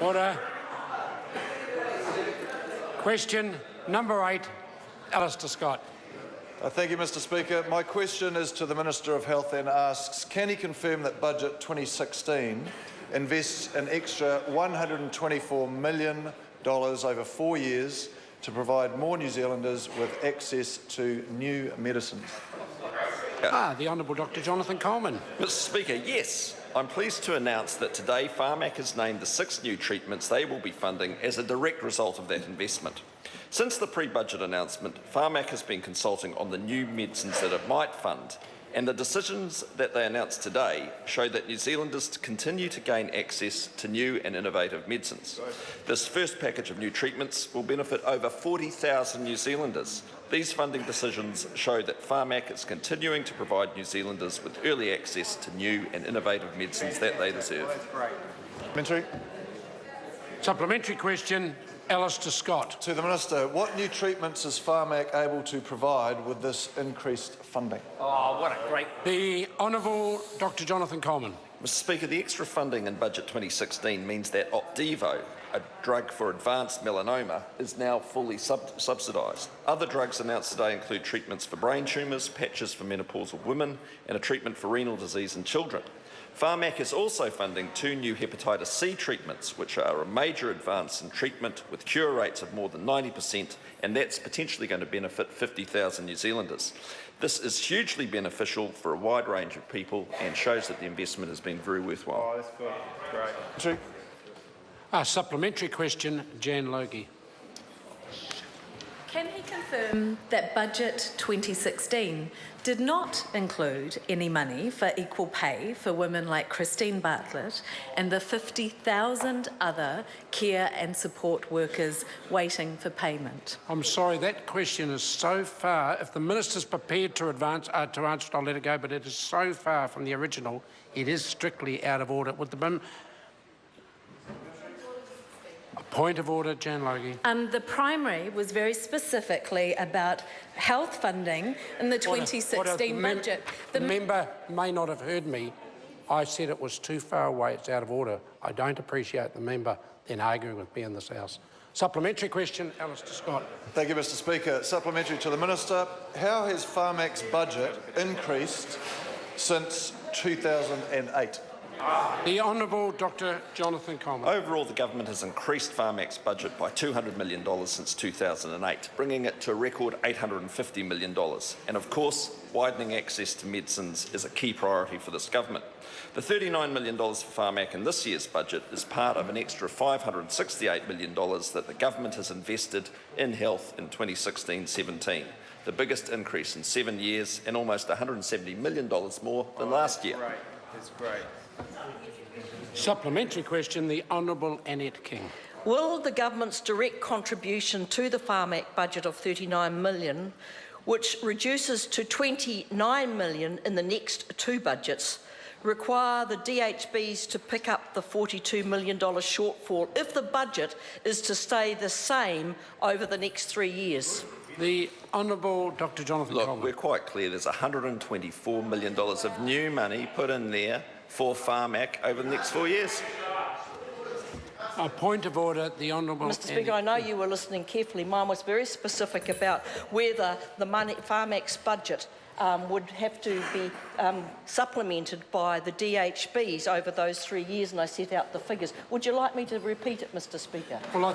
Order. Question number 8, Alastair Scott. Thank you, Mr Speaker. My question is to the Minister of Health and asks, can he confirm that Budget 2016 invests an extra $124 million over 4 years to provide more New Zealanders with access to new medicines? The Honourable Dr Jonathan Coleman. Mr Speaker, yes. I'm pleased to announce that today Pharmac has named the 6 new treatments they will be funding as a direct result of that investment. Since the pre-budget announcement, Pharmac has been consulting on the new medicines that it might fund, and the decisions that they announced today show that New Zealanders continue to gain access to new and innovative medicines. This first package of new treatments will benefit over 40,000 New Zealanders. These funding decisions show that Pharmac is continuing to provide New Zealanders with early access to new and innovative medicines that they deserve. Supplementary question, Alastair Scott. To the Minister, what new treatments is Pharmac able to provide with this increased funding? What a great... The Honourable Dr Jonathan Coleman. Mr Speaker, the extra funding in Budget 2016 means that Opdivo, a drug for advanced melanoma, is now fully subsidised. Other drugs announced today include treatments for brain tumours, patches for menopausal women, and a treatment for renal disease in children. Pharmac is also funding 2 new hepatitis C treatments, which are a major advance in treatment with cure rates of more than 90%, and that's potentially going to benefit 50,000 New Zealanders. This is hugely beneficial for a wide range of people and shows that the investment has been very worthwhile. That's good. Great. Supplementary question, Jan Logie. Can he confirm that Budget 2016 did not include any money for equal pay for women like Christine Bartlett and the 50,000 other care and support workers waiting for payment? I'm sorry, that question is so far. If the Minister's prepared to answer it, I'll let it go, but it is so far from the original, it is strictly out of order. Would the Point of order, Jan Logie. The primary was very specifically about health funding in the 2016 budget. The member may not have heard me. I said it was too far away, it's out of order. I don't appreciate the member then arguing with me in this House. Supplementary question, Alastair Scott. Thank you, Mr Speaker. Supplementary to the Minister. How has Pharmac's budget increased since 2008? The Honourable Dr Jonathan Coleman. Overall, the government has increased Pharmac's budget by $200 million since 2008, bringing it to a record $850 million. And of course, widening access to medicines is a key priority for this government. The $39 million for Pharmac in this year's budget is part of an extra $568 million that the government has invested in health in 2016-17. The biggest increase in 7 years and almost $170 million more than last year. That's great. Supplementary question, the Honourable Annette King. Will the government's direct contribution to the Pharmac budget of $39 million, which reduces to $29 million in the next 2 budgets, require the DHBs to pick up the $42 million shortfall if the budget is to stay the same over the next 3 years? The Honourable Dr Jonathan Coleman. Look, we're quite clear there's $124 million of new money put in there for Pharmac over the next 4 years. A point of order, the Honourable... Mr Speaker, I know you were listening carefully. Mine was very specific about whether the money, Pharmac's budget would have to be supplemented by the DHBs over those 3 years, and I set out the figures. Would you like me to repeat it, Mr Speaker? Well, I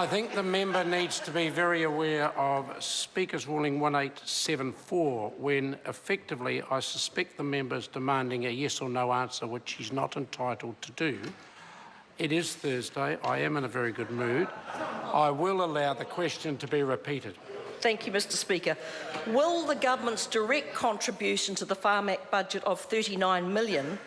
think the member needs to be very aware of Speaker's ruling 1874, when effectively I suspect the member is demanding a yes or no answer, which he's not entitled to do. It is Thursday. I am in a very good mood. I will allow the question to be repeated. Thank you, Mr Speaker. Will the government's direct contribution to the Pharmac budget of $39 million,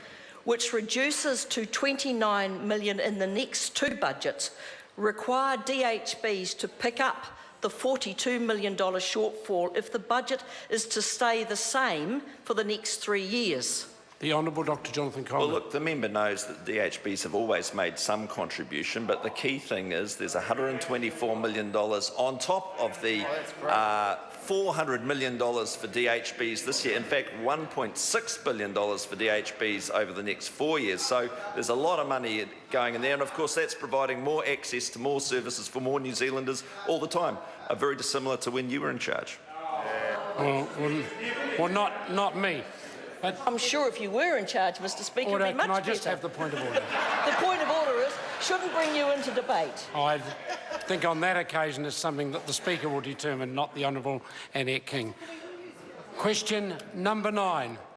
which reduces to $29 million in the next 2 budgets, require DHBs to pick up the $42 million shortfall if the budget is to stay the same for the next 3 years? The Honourable Dr Jonathan Well, Coleman. look, the member knows that DHBs have always made some contribution, but the key thing is there's $124 million on top of the $400 million for DHBs this year. In fact, $1.6 billion for DHBs over the next 4 years. So there's a lot of money going in there. And of course, that's providing more access to more services for more New Zealanders all the time. Very dissimilar to when you were in charge. Well, not me. But I'm sure if you were in charge, Mr Speaker, Order, it'd be much can I just better. have the point of order? The point of order is, shouldn't bring you into debate. I think on that occasion it's something that the Speaker will determine, not the Honourable Annette King. Question number 9.